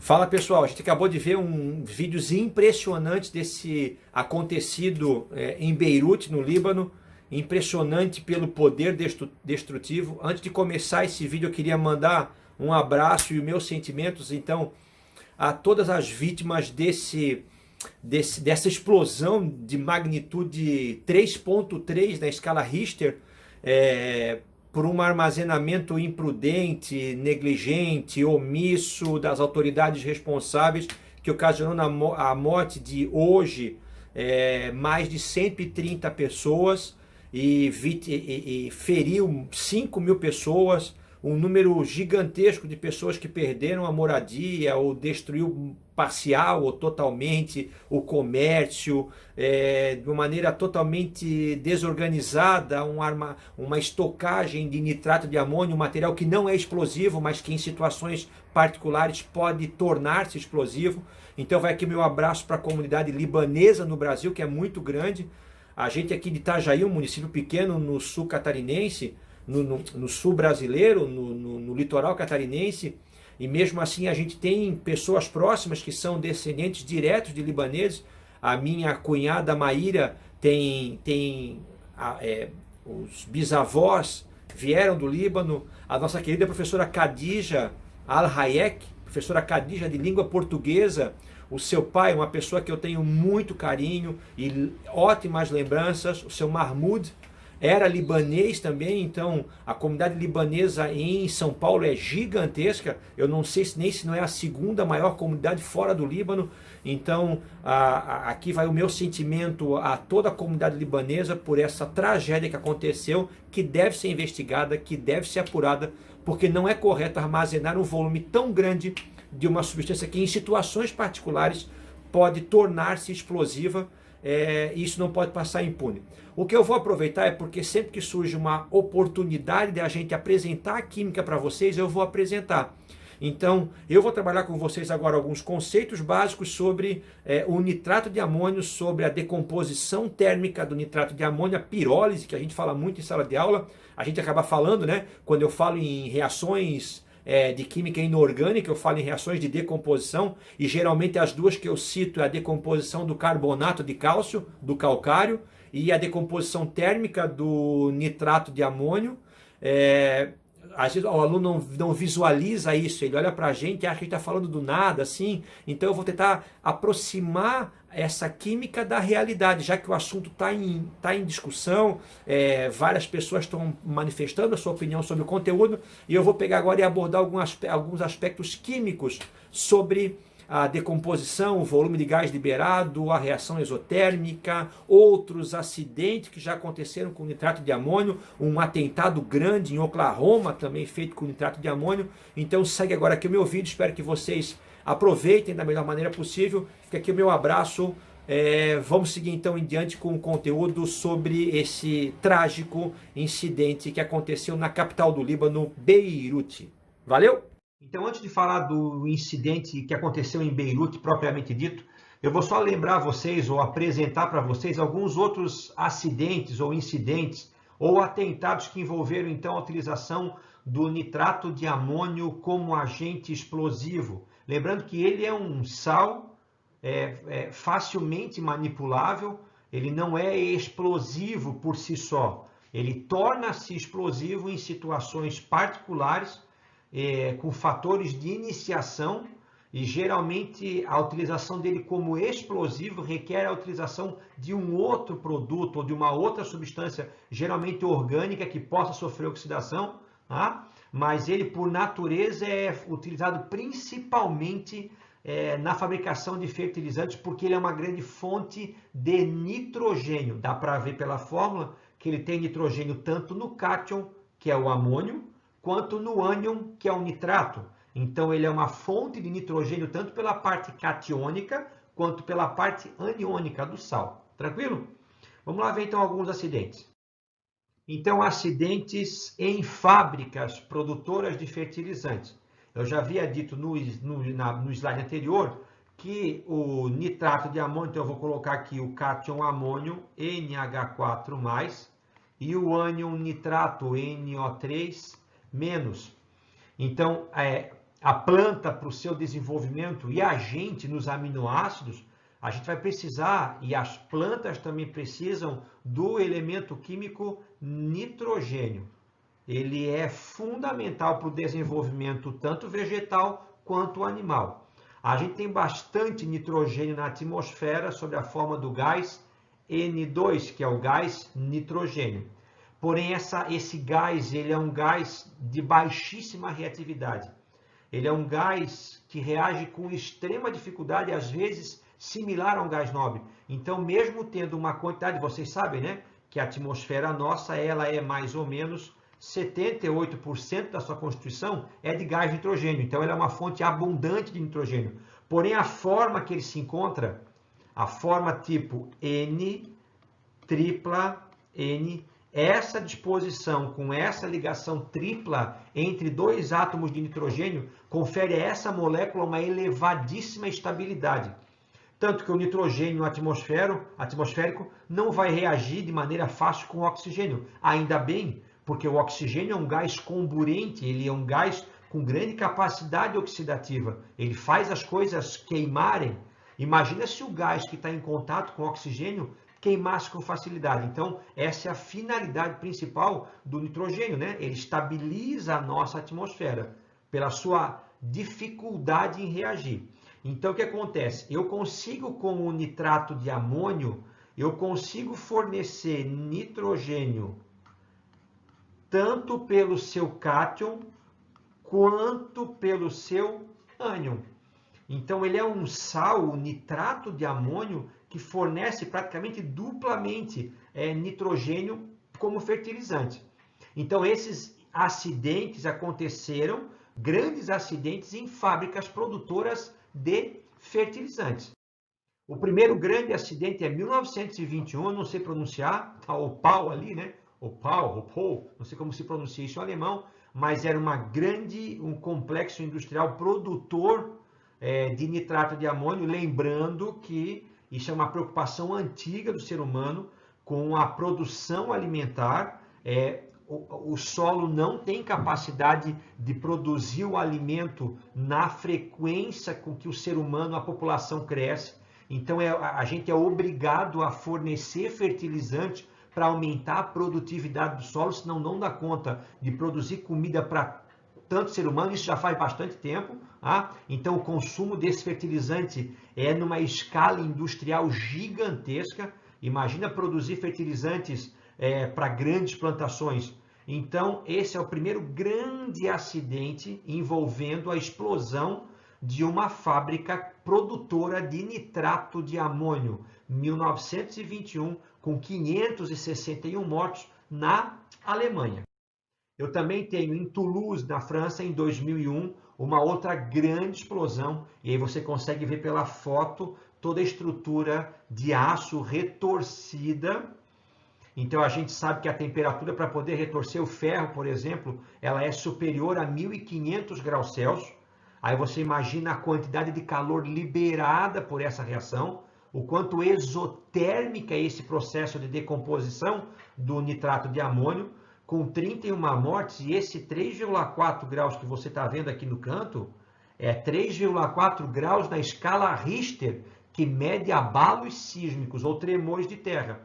Fala pessoal, a gente acabou de ver um vídeos impressionantes desse acontecido em Beirute, no Líbano, impressionante pelo poder destrutivo. Antes de começar esse vídeo, eu queria mandar um abraço e os meus sentimentos então a todas as vítimas dessa explosão de magnitude 3.3 na escala Richter, por um armazenamento imprudente, negligente, omisso das autoridades responsáveis, que ocasionou a morte de hoje mais de 130 pessoas e feriu 5.000 pessoas, um número gigantesco de pessoas que perderam a moradia ou destruiu parcial ou totalmente o comércio, de uma maneira totalmente desorganizada, uma estocagem de nitrato de amônio, um material que não é explosivo, mas que em situações particulares pode tornar-se explosivo. Então vai aqui meu abraço para a comunidade libanesa no Brasil, que é muito grande. A gente aqui de Itajaí, um município pequeno no sul catarinense, no sul brasileiro, no litoral catarinense, e mesmo assim a gente tem pessoas próximas que são descendentes diretos de libaneses. A minha cunhada Maíra os bisavós vieram do Líbano. A nossa querida professora Khadija Al-Hayek, professora Khadija de língua portuguesa, o seu pai, uma pessoa que eu tenho muito carinho e ótimas lembranças, o seu Mahmoud, era libanês também. Então a comunidade libanesa em São Paulo é gigantesca. Eu não sei se não é a segunda maior comunidade fora do Líbano. Então aqui vai o meu sentimento a toda a comunidade libanesa por essa tragédia que aconteceu, que deve ser investigada, que deve ser apurada, porque não é correto armazenar um volume tão grande de uma substância que em situações particulares pode tornar-se explosiva. Isso não pode passar impune. O que eu vou aproveitar é porque sempre que surge uma oportunidade de a gente apresentar a química para vocês, eu vou apresentar. Então, eu vou trabalhar com vocês agora alguns conceitos básicos sobre o nitrato de amônio, sobre a decomposição térmica do nitrato de amônio, a pirólise, que a gente fala muito em sala de aula. A gente acaba falando, né, quando eu falo em reações de química inorgânica, eu falo em reações de decomposição, e geralmente as duas que eu cito é a decomposição do carbonato de cálcio, do calcário, e a decomposição térmica do nitrato de amônio. Às vezes o aluno não visualiza isso, ele olha para a gente e acha que a gente está falando do nada, assim. Então eu vou tentar aproximar essa química da realidade, já que o assunto está em discussão, várias pessoas estão manifestando a sua opinião sobre o conteúdo, e eu vou pegar agora e abordar alguns aspectos químicos sobre a decomposição, o volume de gás liberado, a reação exotérmica, outros acidentes que já aconteceram com nitrato de amônio, um atentado grande em Oklahoma também feito com nitrato de amônio. Então segue agora aqui o meu vídeo, espero que vocês aproveitem da melhor maneira possível. Fica aqui o meu abraço. Vamos seguir então em diante com o conteúdo sobre esse trágico incidente que aconteceu na capital do Líbano, Beirute. Valeu? Então, antes de falar do incidente que aconteceu em Beirute, propriamente dito, eu vou só lembrar vocês ou apresentar para vocês alguns outros acidentes ou incidentes ou atentados que envolveram então a utilização do nitrato de amônio como agente explosivo. Lembrando que ele é um sal facilmente manipulável, ele não é explosivo por si só, ele torna-se explosivo em situações particulares, com fatores de iniciação, e geralmente a utilização dele como explosivo requer a utilização de um outro produto ou de uma outra substância, geralmente orgânica, que possa sofrer oxidação, tá? Mas ele por natureza é utilizado principalmente na fabricação de fertilizantes, porque ele é uma grande fonte de nitrogênio. Dá para ver pela fórmula que ele tem nitrogênio tanto no cátion, que é o amônio, quanto no ânion, que é o nitrato. Então ele é uma fonte de nitrogênio tanto pela parte catiônica quanto pela parte aniônica do sal. Tranquilo? Vamos lá ver então alguns acidentes. Então, acidentes em fábricas produtoras de fertilizantes. Eu já havia dito no slide anterior que o nitrato de amônio, então eu vou colocar aqui o cátion amônio, NH4+, e o ânion nitrato, NO3-. Então, a planta para o seu desenvolvimento e a gente nos aminoácidos, a gente vai precisar, e as plantas também precisam, do elemento químico nitrogênio. Ele é fundamental para o desenvolvimento tanto vegetal quanto animal. A gente tem bastante nitrogênio na atmosfera sob a forma do gás N2, que é o gás nitrogênio. Porém, esse gás ele é um gás de baixíssima reatividade. Ele é um gás que reage com extrema dificuldade, às vezes similar a um gás nobre. Então, mesmo tendo uma quantidade, vocês sabem, né, que a atmosfera nossa, ela é mais ou menos 78% da sua constituição é de gás nitrogênio. Então, ela é uma fonte abundante de nitrogênio. Porém, a forma que ele se encontra, a forma tipo N, tripla N, essa disposição com essa ligação tripla entre dois átomos de nitrogênio confere a essa molécula uma elevadíssima estabilidade. Tanto que o nitrogênio atmosférico não vai reagir de maneira fácil com o oxigênio. Ainda bem, porque o oxigênio é um gás comburente, ele é um gás com grande capacidade oxidativa. Ele faz as coisas queimarem. Imagina se o gás que está em contato com o oxigênio queimasse com facilidade. Então, essa é a finalidade principal do nitrogênio, né? Ele estabiliza a nossa atmosfera pela sua dificuldade em reagir. Então, o que acontece? Eu consigo, com o nitrato de amônio, eu consigo fornecer nitrogênio tanto pelo seu cátion quanto pelo seu ânion. Então, ele é um sal, o nitrato de amônio, que fornece praticamente duplamente nitrogênio como fertilizante. Então, esses acidentes aconteceram, grandes acidentes em fábricas produtoras de fertilizantes. O primeiro grande acidente é 1921, eu não sei pronunciar, tá o Opal ali, né? Opal, não sei como se pronuncia isso em alemão, mas era um complexo industrial produtor de nitrato de amônio, lembrando que isso é uma preocupação antiga do ser humano com a produção alimentar. O solo não tem capacidade de produzir o alimento na frequência com que o ser humano, a população cresce. Então a gente é obrigado a fornecer fertilizante para aumentar a produtividade do solo, senão não dá conta de produzir comida para tanto ser humano, isso já faz bastante tempo. Então o consumo desse fertilizante é numa escala industrial gigantesca. Imagina produzir fertilizantes para grandes plantações. Então esse é o primeiro grande acidente envolvendo a explosão de uma fábrica produtora de nitrato de amônio, 1921, com 561 mortos na Alemanha. Eu também tenho em Toulouse, na França, em 2001, uma outra grande explosão, e aí você consegue ver pela foto toda a estrutura de aço retorcida. Então a gente sabe que a temperatura para poder retorcer o ferro, por exemplo, ela é superior a 1500 graus Celsius. Aí você imagina a quantidade de calor liberada por essa reação, o quanto exotérmica é esse processo de decomposição do nitrato de amônio, com 31 mortes, e esse 3,4 graus que você está vendo aqui no canto, é 3,4 graus na escala Richter, que mede abalos sísmicos ou tremores de terra.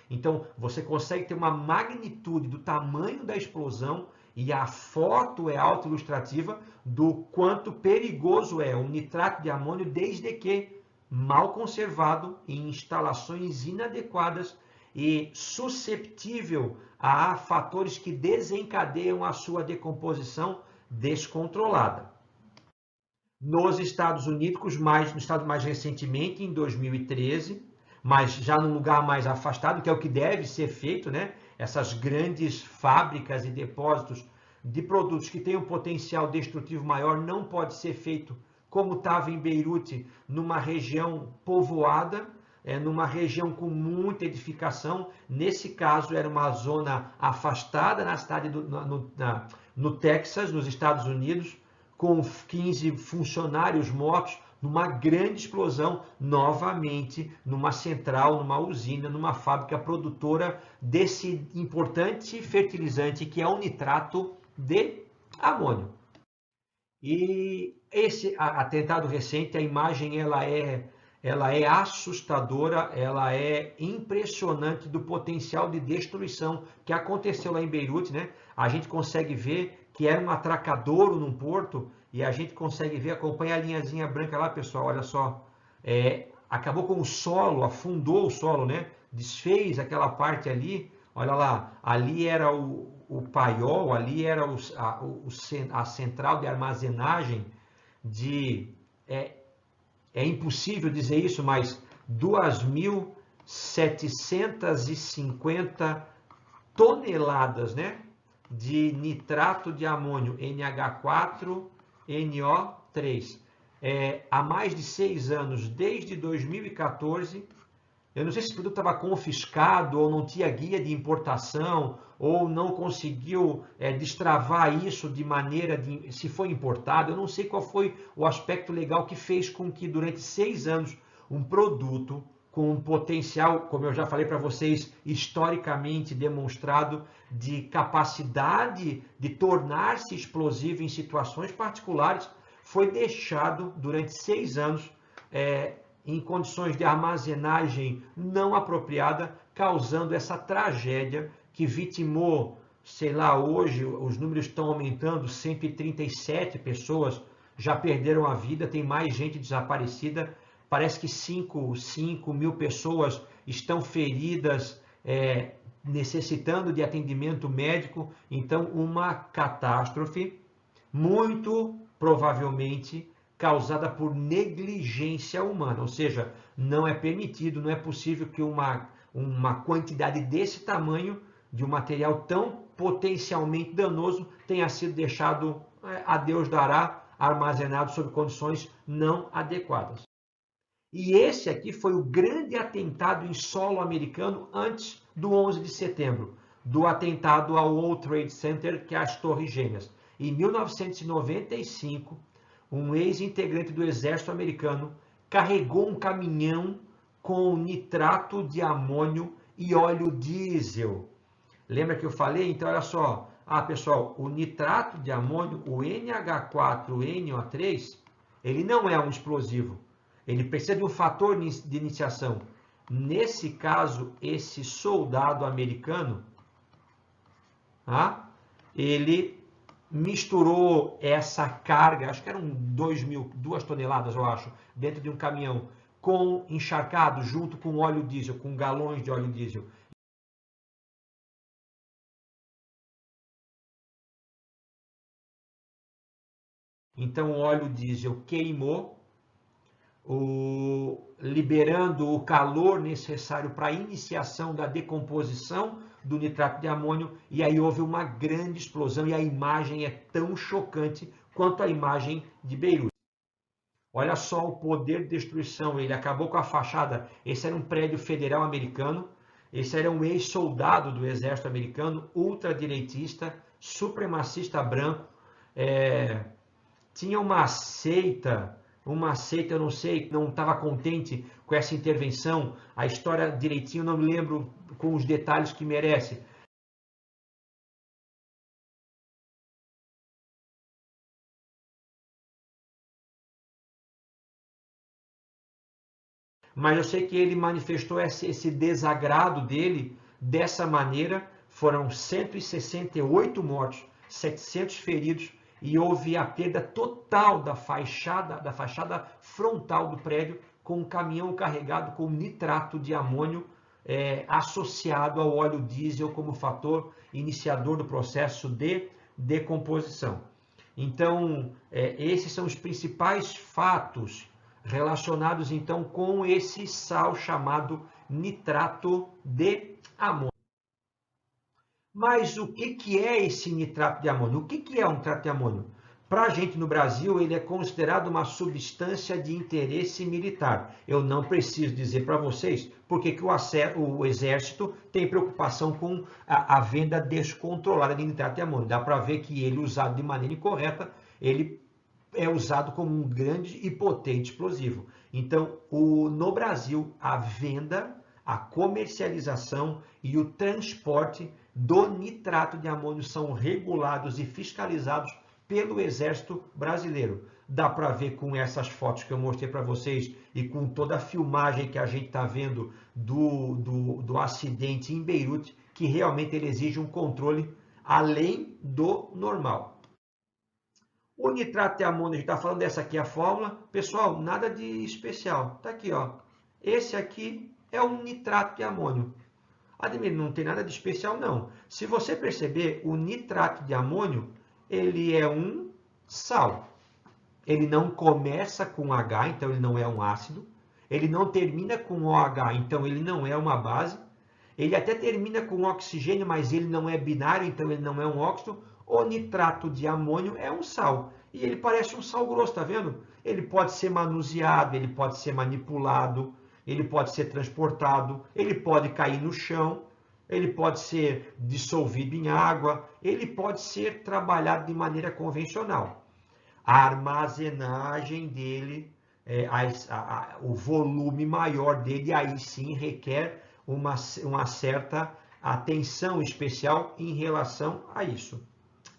Então, você consegue ter uma magnitude do tamanho da explosão, e a foto é autoilustrativa do quanto perigoso é o nitrato de amônio, desde que mal conservado em instalações inadequadas e susceptível a fatores que desencadeiam a sua decomposição descontrolada. Nos Estados Unidos, mais recentemente, em 2013, mas já num lugar mais afastado, que é o que deve ser feito, né? Essas grandes fábricas e depósitos de produtos que têm um potencial destrutivo maior não pode ser feito como estava em Beirute, numa região povoada, numa região com muita edificação. Nesse caso, era uma zona afastada na cidade no Texas, nos Estados Unidos, com 15 funcionários mortos, numa grande explosão, novamente, numa central, numa usina, numa fábrica produtora desse importante fertilizante que é o nitrato de amônio. E esse atentado recente, a imagem ela é assustadora, ela é impressionante do potencial de destruição que aconteceu lá em Beirute, né? A gente consegue ver que era um atracadouro num porto e a gente consegue ver, acompanha a linhazinha branca lá, pessoal, olha só, acabou com o solo, afundou o solo, né? Desfez aquela parte ali, olha lá, ali era o paiol, ali era a central de armazenagem de, é, é impossível dizer isso, mas 2.750 toneladas, né, de nitrato de amônio NH4NO3. Há mais de 6 anos, desde 2014, eu não sei se esse produto estava confiscado ou não tinha guia de importação ou não conseguiu destravar isso de maneira de se foi importado. Eu não sei qual foi o aspecto legal que fez com que durante 6 anos um produto com um potencial, como eu já falei para vocês, historicamente demonstrado de capacidade de tornar-se explosivo em situações particulares, foi deixado durante 6 anos em condições de armazenagem não apropriada, causando essa tragédia que vitimou, sei lá, hoje os números estão aumentando, 137 pessoas já perderam a vida, tem mais gente desaparecida, parece que 5 mil pessoas estão feridas, necessitando de atendimento médico, então uma catástrofe muito provavelmente causada por negligência humana, ou seja, não é permitido, não é possível que uma quantidade desse tamanho de um material tão potencialmente danoso tenha sido deixado, a Deus dará, armazenado sob condições não adequadas. E esse aqui foi o grande atentado em solo americano antes do 11 de setembro, do atentado ao World Trade Center, que é as Torres Gêmeas. Em 1995, um ex-integrante do exército americano carregou um caminhão com nitrato de amônio e óleo diesel. Lembra que eu falei? Então, olha só. Pessoal, o nitrato de amônio, o NH4NO3, ele não é um explosivo. Ele precisa de um fator de iniciação. Nesse caso, esse soldado americano, ele misturou essa carga, acho que eram 2 toneladas, eu acho, dentro de um caminhão, com encharcado junto com óleo diesel, com galões de óleo diesel. Então o óleo diesel queimou, liberando o calor necessário para a iniciação da decomposição do nitrato de amônio, e aí houve uma grande explosão, e a imagem é tão chocante quanto a imagem de Beirute. Olha só o poder de destruição, ele acabou com a fachada. Esse era um prédio federal americano, esse era um ex-soldado do exército americano, ultradireitista, supremacista branco, tinha uma seita, eu não sei, não estava contente com essa intervenção, a história direitinho não me lembro com os detalhes que merece. Mas eu sei que ele manifestou esse desagrado dele dessa maneira. Foram 168 mortos, 700 feridos, e houve a perda total da fachada frontal do prédio, com um caminhão carregado com nitrato de amônio associado ao óleo diesel como fator iniciador do processo de decomposição. Então, esses são os principais fatos relacionados então com esse sal chamado nitrato de amônio. Mas o que é esse nitrato de amônio? O que é um nitrato de amônio? Para a gente no Brasil, ele é considerado uma substância de interesse militar. Eu não preciso dizer para vocês porque que o Exército tem preocupação com a venda descontrolada de nitrato de amônio. Dá para ver que ele, usado de maneira incorreta, ele é usado como um grande e potente explosivo. Então, no Brasil, a venda, a comercialização e o transporte do nitrato de amônio são regulados e fiscalizados pelo Exército Brasileiro. Dá para ver com essas fotos que eu mostrei para vocês e com toda a filmagem que a gente está vendo do acidente em Beirute, que realmente ele exige um controle além do normal. O nitrato de amônio, a gente está falando, dessa aqui é a fórmula. Pessoal, nada de especial. Está aqui, ó. Esse aqui é um nitrato de amônio. Admir, não tem nada de especial, não. Se você perceber, o nitrato de amônio, ele é um sal. Ele não começa com H, então ele não é um ácido. Ele não termina com OH, então ele não é uma base. Ele até termina com oxigênio, mas ele não é binário, então ele não é um óxido. O nitrato de amônio é um sal. E ele parece um sal grosso, tá vendo? Ele pode ser manuseado, ele pode ser manipulado, ele pode ser transportado, ele pode cair no chão, ele pode ser dissolvido em água, ele pode ser trabalhado de maneira convencional. A armazenagem dele, o volume maior dele, aí sim requer uma certa atenção especial em relação a isso.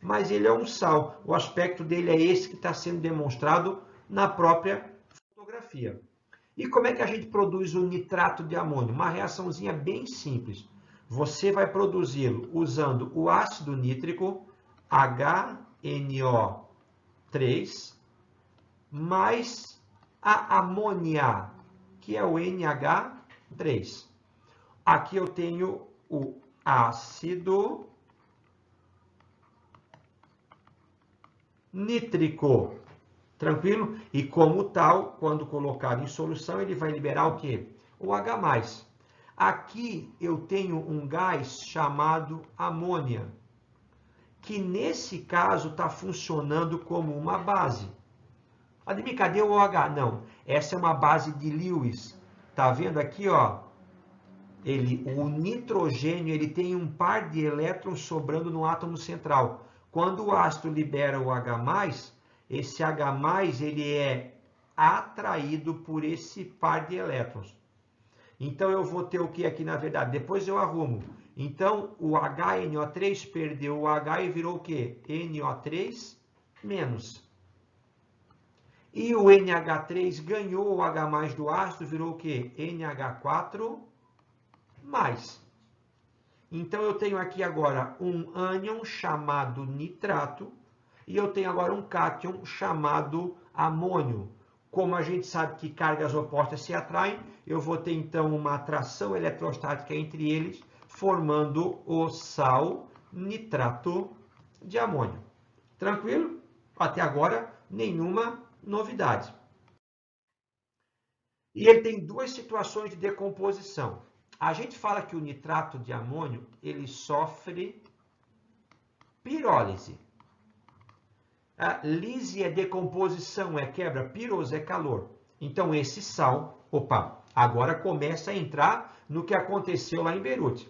Mas ele é um sal, o aspecto dele é esse que está sendo demonstrado na própria fotografia. E como é que a gente produz o nitrato de amônio? Uma reaçãozinha bem simples. Você vai produzi-lo usando o ácido nítrico, HNO3, mais a amônia, que é o NH3. Aqui eu tenho o ácido nítrico, tranquilo? E como tal, quando colocado em solução, ele vai liberar o quê? O H+. Aqui eu tenho um gás chamado amônia, que nesse caso está funcionando como uma base. Admir, cadê o OH? Não, essa é uma base de Lewis. Tá vendo aqui, ó? O nitrogênio ele tem um par de elétrons sobrando no átomo central. Quando o ácido libera o H+, esse H+, ele é atraído por esse par de elétrons. Então, eu vou ter o que aqui, na verdade? Depois eu arrumo. Então, o HNO3 perdeu o H e virou o quê? NO3 menos. E o NH3 ganhou o H+ do ácido, virou o quê? NH4 mais. Então, eu tenho aqui agora um ânion chamado nitrato e eu tenho agora um cátion chamado amônio. Como a gente sabe que cargas opostas se atraem, eu vou ter então uma atração eletrostática entre eles, formando o sal nitrato de amônio. Tranquilo? Até agora, nenhuma novidade. E ele tem duas situações de decomposição. A gente fala que o nitrato de amônio ele sofre pirólise. A lise é decomposição, é quebra, pirose é calor. Então esse sal, agora começa a entrar no que aconteceu lá em Beirute.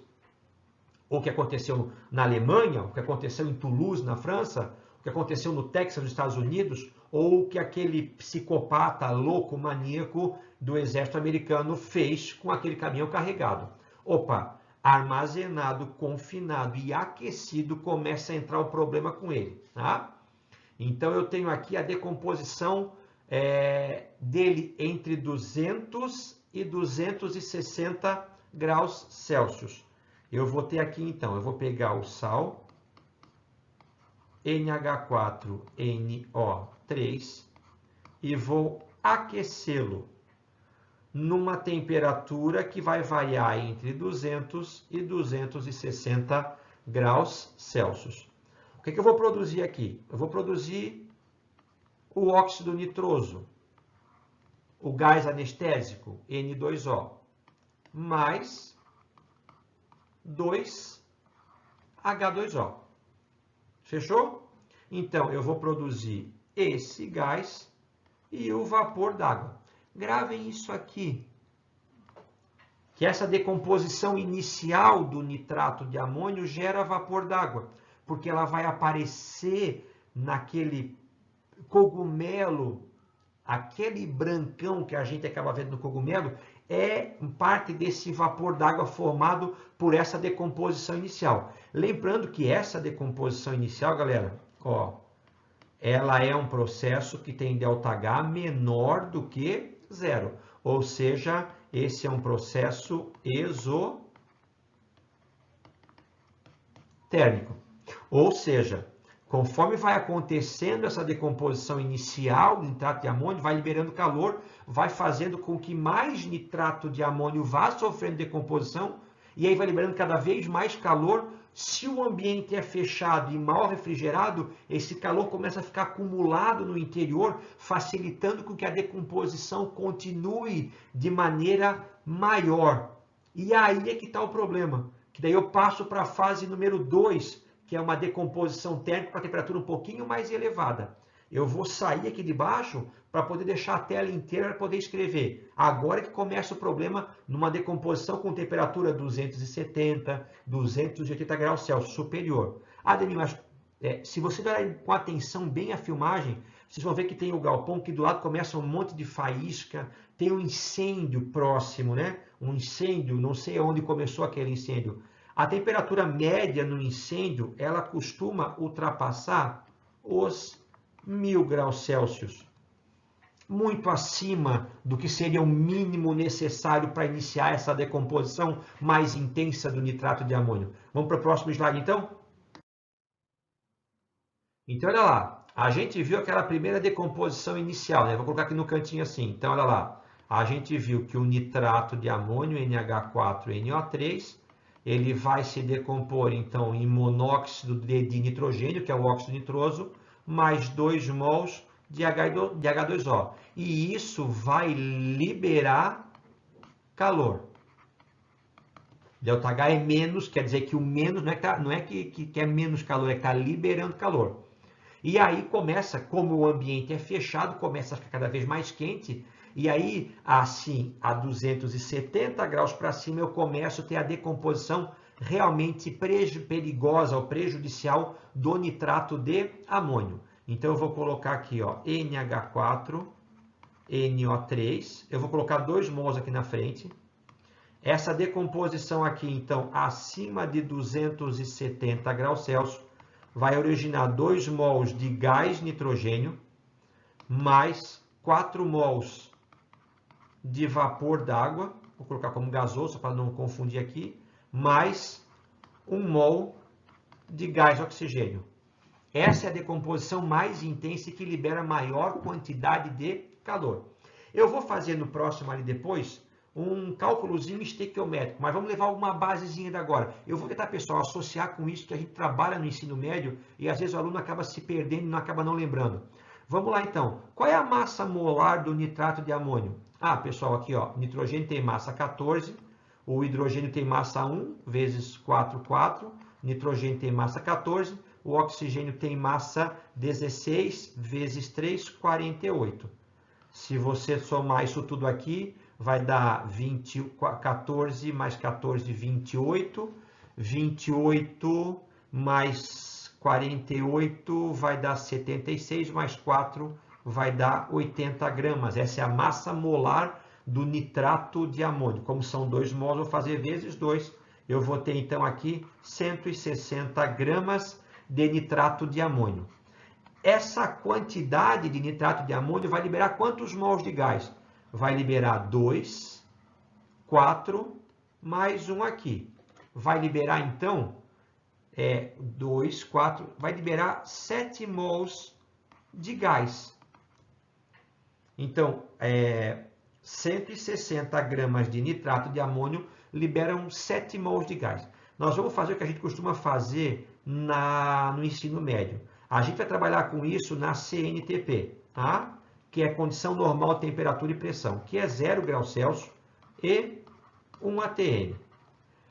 O que aconteceu na Alemanha, o que aconteceu em Toulouse, na França, o que aconteceu no Texas, nos Estados Unidos, ou o que aquele psicopata louco, maníaco do exército americano fez com aquele caminhão carregado. Armazenado, confinado e aquecido, começa a entrar o problema com ele, tá? Então, eu tenho aqui a decomposição dele entre 200 e 260 graus Celsius. Eu vou ter aqui, então, eu vou pegar o sal, NH4NO3, e vou aquecê-lo numa temperatura que vai variar entre 200 e 260 graus Celsius. O que eu vou produzir aqui? Eu vou produzir o óxido nitroso, o gás anestésico, N2O, mais 2H2O. Fechou? Então, eu vou produzir esse gás e o vapor d'água. Gravem isso aqui, que essa decomposição inicial do nitrato de amônio gera vapor d'água, porque ela vai aparecer naquele cogumelo, aquele brancão que a gente acaba vendo no cogumelo, é parte desse vapor d'água formado por essa decomposição inicial. Lembrando que essa decomposição inicial, galera, ela é um processo que tem ΔH menor do que zero. Ou seja, esse é um processo exotérmico. Ou seja, conforme vai acontecendo essa decomposição inicial do nitrato de amônio, vai liberando calor, vai fazendo com que mais nitrato de amônio vá sofrendo decomposição, e aí vai liberando cada vez mais calor. Se o ambiente é fechado e mal refrigerado, esse calor começa a ficar acumulado no interior, facilitando com que a decomposição continue de maneira maior. E aí é que está o problema, que daí eu passo para a fase número 2, que é uma decomposição térmica para temperatura um pouquinho mais elevada. Eu vou sair aqui de baixo para poder deixar a tela inteira para poder escrever. Agora que começa o problema numa decomposição com temperatura 270, 280 graus Celsius superior. Ademir, mas se você olhar com atenção bem a filmagem, vocês vão ver que tem o galpão que do lado começa um monte de faísca, tem um incêndio próximo, né? Um incêndio, não sei onde começou aquele incêndio. A temperatura média no incêndio, ela costuma ultrapassar os 1000 graus Celsius. Muito acima do que seria o mínimo necessário para iniciar essa decomposição mais intensa do nitrato de amônio. Vamos para o próximo slide, então? Então, olha lá. A gente viu aquela primeira decomposição inicial, né? Vou colocar aqui no cantinho assim. Então, olha lá. A gente viu que o nitrato de amônio, NH4NO3, ele vai se decompor, então, em monóxido de nitrogênio, que é o óxido nitroso, mais 2 mols de H2O. E isso vai liberar calor. ΔH é menos, quer dizer que o menos não é que é menos calor, é que está liberando calor. E aí começa, como o ambiente é fechado, começa a ficar cada vez mais quente, e aí, assim, a 270 graus para cima, eu começo a ter a decomposição realmente perigosa ou prejudicial do nitrato de amônio. Então, eu vou colocar aqui, ó, NH4NO3, eu vou colocar 2 mols aqui na frente. Essa decomposição aqui, então, acima de 270 graus Celsius, vai originar 2 mols de gás nitrogênio, mais 4 mols de vapor d'água, vou colocar como gasoso para não confundir aqui, mais 1 mol de gás oxigênio. Essa é a decomposição mais intensa e que libera maior quantidade de calor. Eu vou fazer no próximo ali depois um cálculozinho estequiométrico, mas vamos levar uma basezinha da agora. Eu vou tentar, pessoal, associar com isso que a gente trabalha no ensino médio e às vezes o aluno acaba se perdendo e não acaba não lembrando. Vamos lá então. Qual é a massa molar do nitrato de amônio? Ah, pessoal, aqui ó, nitrogênio tem massa 14, o hidrogênio tem massa 1 vezes 4, 4, nitrogênio tem massa 14, o oxigênio tem massa 16 vezes 3, 48. Se você somar isso tudo aqui, vai dar 14 mais 14, 28. 28 mais 48 vai dar 76, mais 4 vai dar 80 gramas. Essa é a massa molar do nitrato de amônio. Como são 2 mols, eu vou fazer vezes 2. Eu vou ter, então, aqui 160 gramas de nitrato de amônio. Essa quantidade de nitrato de amônio vai liberar quantos mols de gás? Vai liberar 2, 4, mais 1 aqui. Vai liberar, então, 2, 4, vai liberar 7 mols de gás. Então, 160 gramas de nitrato de amônio liberam 7 mols de gás. Nós vamos fazer o que a gente costuma fazer no ensino médio. A gente vai trabalhar com isso na CNTP, tá? Que é condição normal, temperatura e pressão, que é 0 graus Celsius e 1 atm.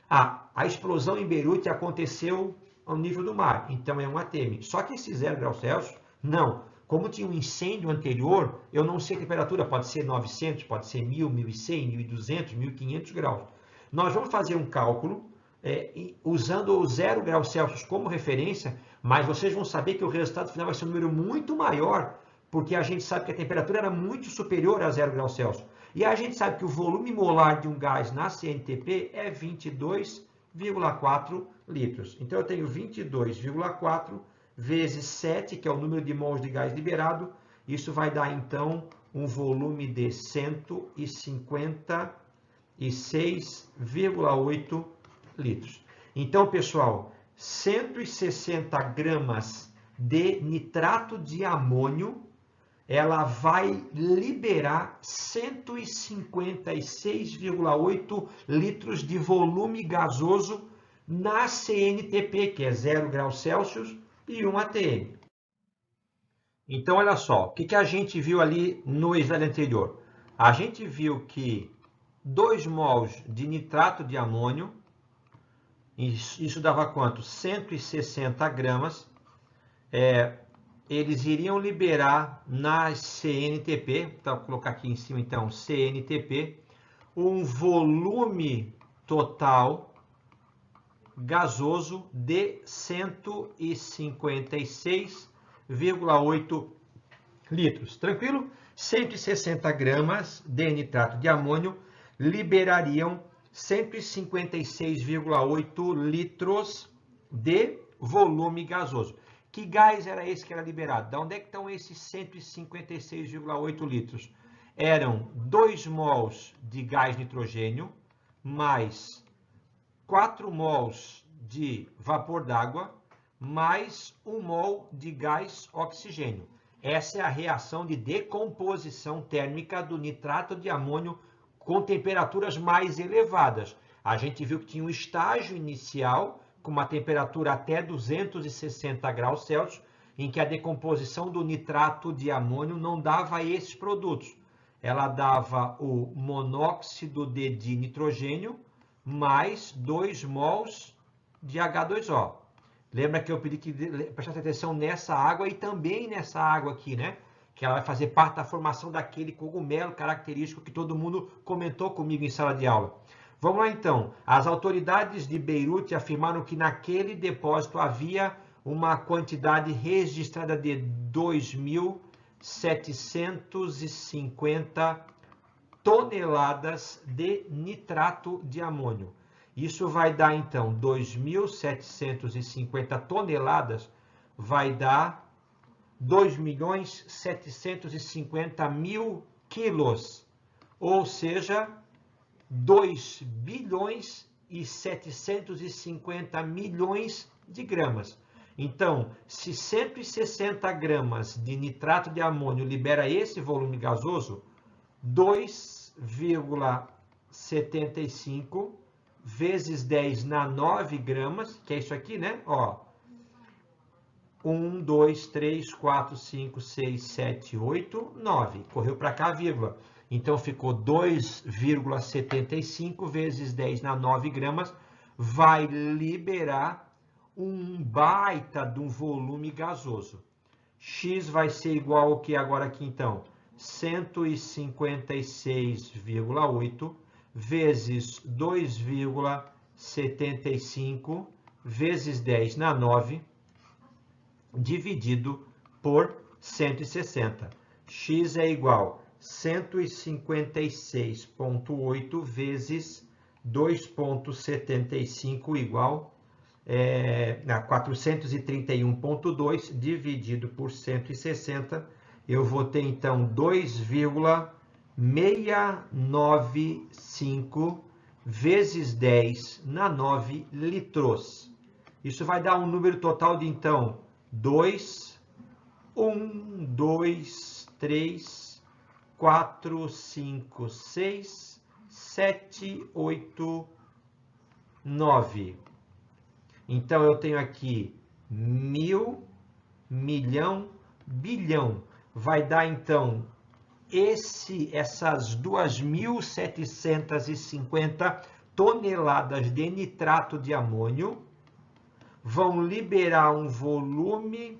A explosão em Beirute aconteceu ao nível do mar, então é 1 atm. Só que esse 0 graus Celsius, não. Como tinha um incêndio anterior, eu não sei a temperatura, pode ser 900, pode ser 1000, 1100, 1200, 1500 graus. Nós vamos fazer um cálculo usando o 0 graus Celsius como referência, mas vocês vão saber que o resultado final vai ser um número muito maior, porque a gente sabe que a temperatura era muito superior a 0 graus Celsius. E a gente sabe que o volume molar de um gás na CNTP é 22,4 litros. Então eu tenho 22,4 vezes 7, que é o número de mols de gás liberado. Isso vai dar, então, um volume de 156,8 litros. Então, pessoal, 160 gramas de nitrato de amônio, ela vai liberar 156,8 litros de volume gasoso na CNTP, que é 0 graus Celsius e 1 atm. Então, olha só, o que a gente viu ali no slide anterior? A gente viu que 2 mols de nitrato de amônio, isso dava quanto? 160 gramas, eles iriam liberar na CNTP, então vou colocar aqui em cima então, CNTP, um volume total gasoso de 156,8 litros. Tranquilo? 160 gramas de nitrato de amônio liberariam 156,8 litros de volume gasoso. Que gás era esse que era liberado? De onde é que estão esses 156,8 litros? Eram 2 mols de gás nitrogênio, mais 4 mols de vapor d'água, mais 1 mol de gás oxigênio. Essa é a reação de decomposição térmica do nitrato de amônio com temperaturas mais elevadas. A gente viu que tinha um estágio inicial com uma temperatura até 260 graus Celsius, em que a decomposição do nitrato de amônio não dava esses produtos. Ela dava o monóxido de nitrogênio mais 2 mols de H2O. Lembra que eu pedi que prestasse atenção nessa água e também nessa água aqui, né? Que ela vai fazer parte da formação daquele cogumelo característico que todo mundo comentou comigo em sala de aula. Vamos lá então. As autoridades de Beirute afirmaram que naquele depósito havia uma quantidade registrada de 2.750 toneladas de nitrato de amônio. Isso vai dar então 2.750 toneladas, vai dar 2.750.000 quilos, ou seja, 2 bilhões e 750 milhões de gramas. Então, se 160 gramas de nitrato de amônio libera esse volume gasoso, 2,75 vezes 10 na 9 gramas, que é isso aqui, né? Ó, 1, 2, 3, 4, 5, 6, 7, 8, 9. Correu para cá, vírgula. Então, ficou 2,75 vezes 10 na 9 gramas, vai liberar um baita de um volume gasoso. X vai ser igual ao que agora aqui, então? 156,8 vezes 2,75 vezes 10 na 9, dividido por 160. X é igual a 156,8 vezes 2,75 igual a 431,2 dividido por 160. Eu vou ter então 2,695 vezes 10 na 9 litros. Isso vai dar um número total de então 2, 1, 2, 3, 4, 5, 6, 7, 8, 9. Então eu tenho aqui 1.000, milhão, bilhão. Vai dar então essas 2.750 toneladas de nitrato de amônio vão liberar um volume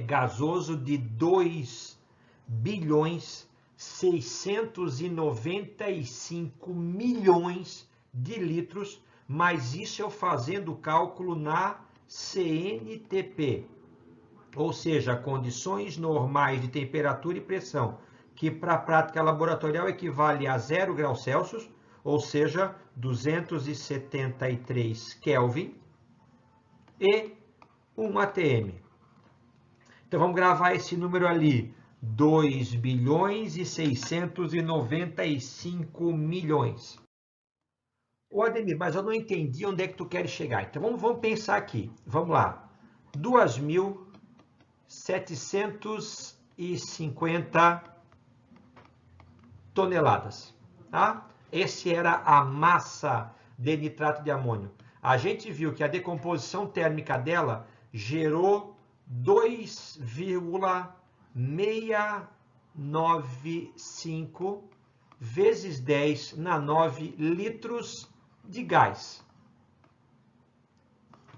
gasoso de 2 bilhões 695 milhões de litros, mas isso eu fazendo o cálculo na CNTP, ou seja, condições normais de temperatura e pressão, que para a prática laboratorial equivale a 0 graus Celsius, ou seja, 273 Kelvin, e 1 atm. Então vamos gravar esse número ali, 2.695.000.000. Ô Ademir, mas eu não entendi onde é que tu queres chegar. Então vamos pensar aqui. Vamos lá. 2.750 toneladas. Tá? Essa era a massa de nitrato de amônio. A gente viu que a decomposição térmica dela gerou 2,695 vezes 10 na 9 litros de gás.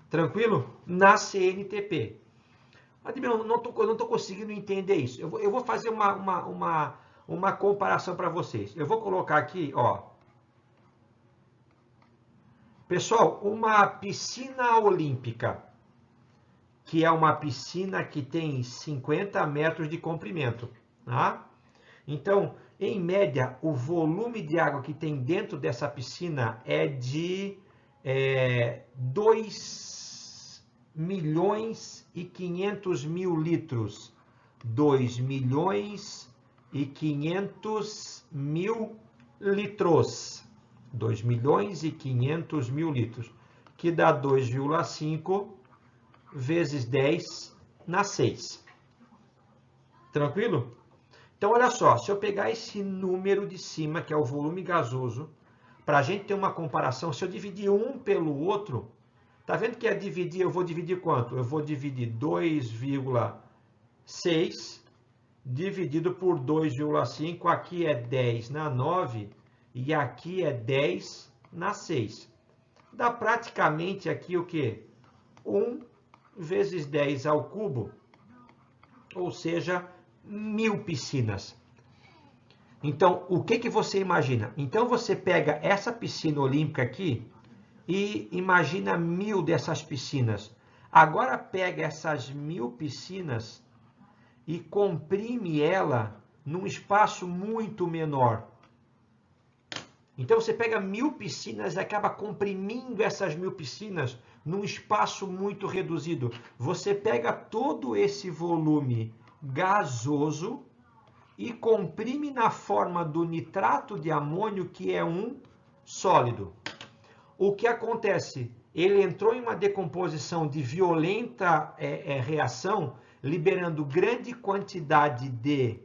Tranquilo? Na CNTP. Eu não estou conseguindo entender isso. Eu vou fazer uma comparação para vocês. Eu vou colocar aqui, ó. Pessoal, uma piscina olímpica, que é uma piscina que tem 50 metros de comprimento, tá? Então, em média, o volume de água que tem dentro dessa piscina é de 2.500.000 litros. 2.500.000 litros. 2.500.000 litros, que dá 2,5 vezes 10 na 6. Tranquilo? Então, olha só, se eu pegar esse número de cima, que é o volume gasoso, para a gente ter uma comparação, se eu dividir um pelo outro, tá vendo que eu vou dividir quanto? Eu vou dividir 2,6 dividido por 2,5, aqui é 10 na 9, e aqui é 10 na 6. Dá praticamente aqui o quê? 1 vezes 10 ao cubo, ou seja, 1.000 piscinas. Então, o que você imagina? Então, você pega essa piscina olímpica aqui e imagina 1.000 dessas piscinas. Agora, pega essas 1.000 piscinas e comprime ela num espaço muito menor. Então, você pega 1.000 piscinas e acaba comprimindo essas 1.000 piscinas num espaço muito reduzido. Você pega todo esse volume gasoso e comprime na forma do nitrato de amônio, que é um sólido. O que acontece? Ele entrou em uma decomposição de violenta reação, liberando grande quantidade de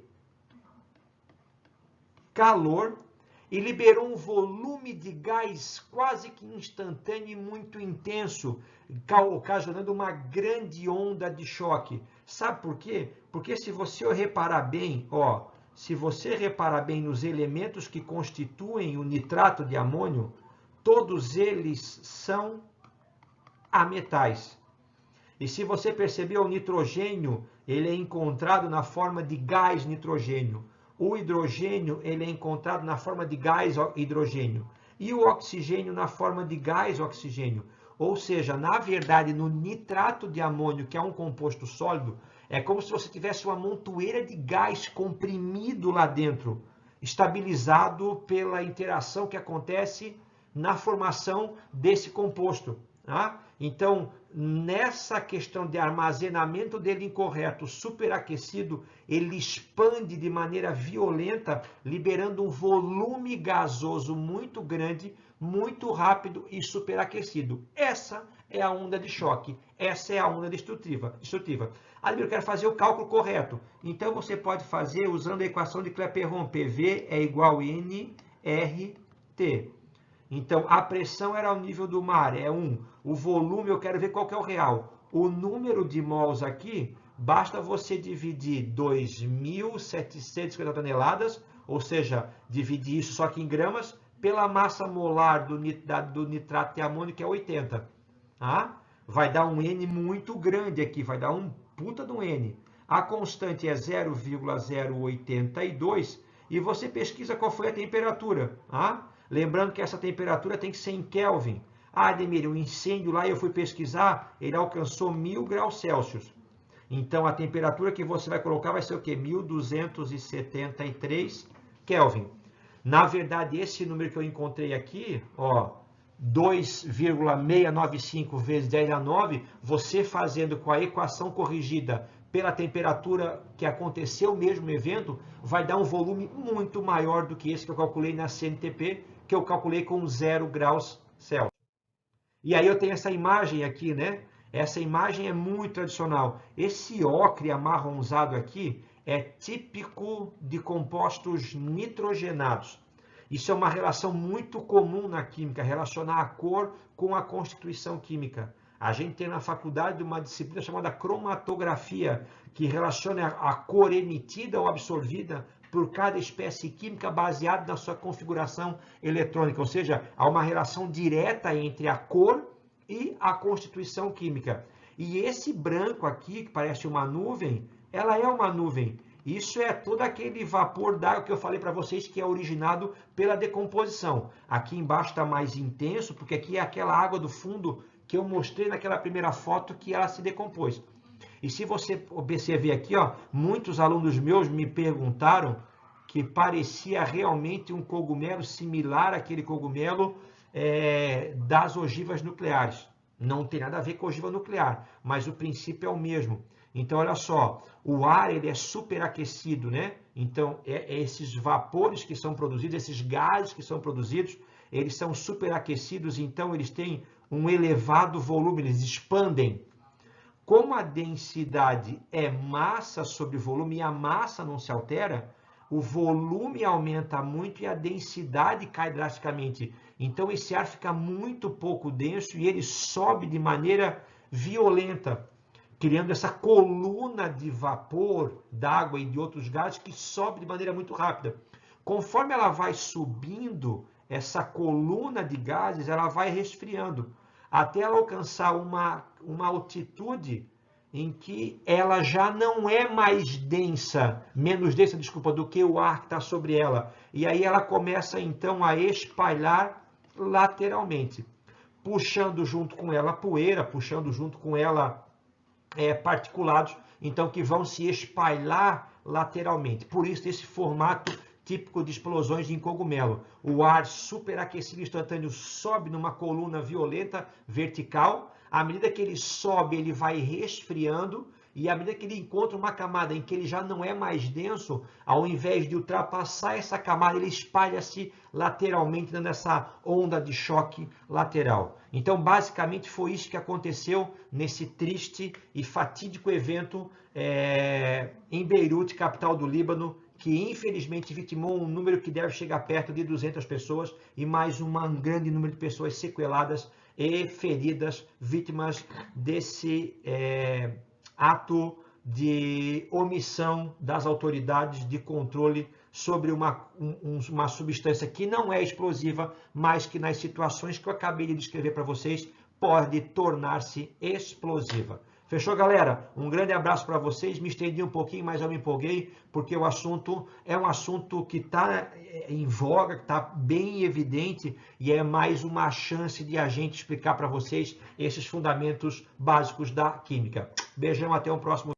calor e liberou um volume de gás quase que instantâneo e muito intenso, ocasionando uma grande onda de choque. Sabe por quê? Porque se você reparar bem, ó, se você reparar bem nos elementos que constituem o nitrato de amônio, todos eles são ametais. E se você perceber, o nitrogênio, ele é encontrado na forma de gás nitrogênio. O hidrogênio, ele é encontrado na forma de gás hidrogênio. E o oxigênio na forma de gás oxigênio. Ou seja, na verdade, no nitrato de amônio, que é um composto sólido, é como se você tivesse uma montoeira de gás comprimido lá dentro, estabilizado pela interação que acontece na formação desse composto. Tá? Então, nessa questão de armazenamento dele incorreto, superaquecido, ele expande de maneira violenta, liberando um volume gasoso muito grande, muito rápido e superaquecido. Essa é a onda de choque, essa é a onda destrutiva. Ademir, eu quero fazer o cálculo correto. Então, você pode fazer usando a equação de Clapeyron. PV é igual a nRT. Então, a pressão era ao nível do mar, é 1. O volume, eu quero ver qual que é o real. O número de mols aqui, basta você dividir 2.750 toneladas, ou seja, dividir isso só que em gramas, pela massa molar do nitrato de amônio, que é 80. Tá? Vai dar um N muito grande aqui, vai dar um puta de um N. A constante é 0,082 e você pesquisa qual foi a temperatura. Tá? Lembrando que essa temperatura tem que ser em Kelvin. Ah, Ademir, um incêndio lá, eu fui pesquisar, ele alcançou 1.000 graus Celsius. Então, a temperatura que você vai colocar vai ser o quê? 1.273 Kelvin. Na verdade, esse número que eu encontrei aqui, ó, 2,695 vezes 10 a 9, você fazendo com a equação corrigida pela temperatura que aconteceu mesmo no evento, vai dar um volume muito maior do que esse que eu calculei na CNTP, que eu calculei com 0 graus Celsius. E aí eu tenho essa imagem aqui, né? Essa imagem é muito tradicional. Esse ocre amarronzado aqui é típico de compostos nitrogenados. Isso é uma relação muito comum na química, relacionar a cor com a constituição química. A gente tem na faculdade uma disciplina chamada cromatografia, que relaciona a cor emitida ou absorvida por cada espécie química baseado na sua configuração eletrônica. Ou seja, há uma relação direta entre a cor e a constituição química. E esse branco aqui, que parece uma nuvem, ela é uma nuvem. Isso é todo aquele vapor d'água que eu falei para vocês que é originado pela decomposição. Aqui embaixo está mais intenso, porque aqui é aquela água do fundo que eu mostrei naquela primeira foto que ela se decompôs. E se você observar aqui, ó, muitos alunos meus me perguntaram que parecia realmente um cogumelo similar àquele cogumelo das ogivas nucleares. Não tem nada a ver com ogiva nuclear, mas o princípio é o mesmo. Então, olha só, o ar ele é superaquecido, né? Então, esses vapores que são produzidos, esses gases que são produzidos, eles são superaquecidos, então eles têm um elevado volume, eles expandem. Como a densidade é massa sobre volume e a massa não se altera, o volume aumenta muito e a densidade cai drasticamente. Então, esse ar fica muito pouco denso e ele sobe de maneira violenta, criando essa coluna de vapor, d'água e de outros gases que sobe de maneira muito rápida. Conforme ela vai subindo, essa coluna de gases ela vai resfriando, até ela alcançar uma altitude em que ela já não é mais densa, menos densa, desculpa, do que o ar que está sobre ela. E aí ela começa então a espalhar lateralmente, puxando junto com ela poeira, puxando junto com ela particulados, então que vão se espalhar lateralmente. Por isso esse formato típico de explosões em cogumelo. O ar superaquecido instantâneo sobe numa coluna violenta vertical. À medida que ele sobe, ele vai resfriando, e à medida que ele encontra uma camada em que ele já não é mais denso, ao invés de ultrapassar essa camada, ele espalha-se lateralmente, dando essa onda de choque lateral. Então, basicamente, foi isso que aconteceu nesse triste e fatídico evento em Beirute, capital do Líbano, que infelizmente vitimou um número que deve chegar perto de 200 pessoas e mais um grande número de pessoas sequeladas e feridas, vítimas desse ato de omissão das autoridades de controle sobre uma substância que não é explosiva, mas que nas situações que eu acabei de descrever para vocês pode tornar-se explosiva. Fechou, galera? Um grande abraço para vocês. Me estendi um pouquinho, mas eu me empolguei, porque o assunto é um assunto que está em voga, que está bem evidente, e é mais uma chance de a gente explicar para vocês esses fundamentos básicos da química. Beijão, até o próximo.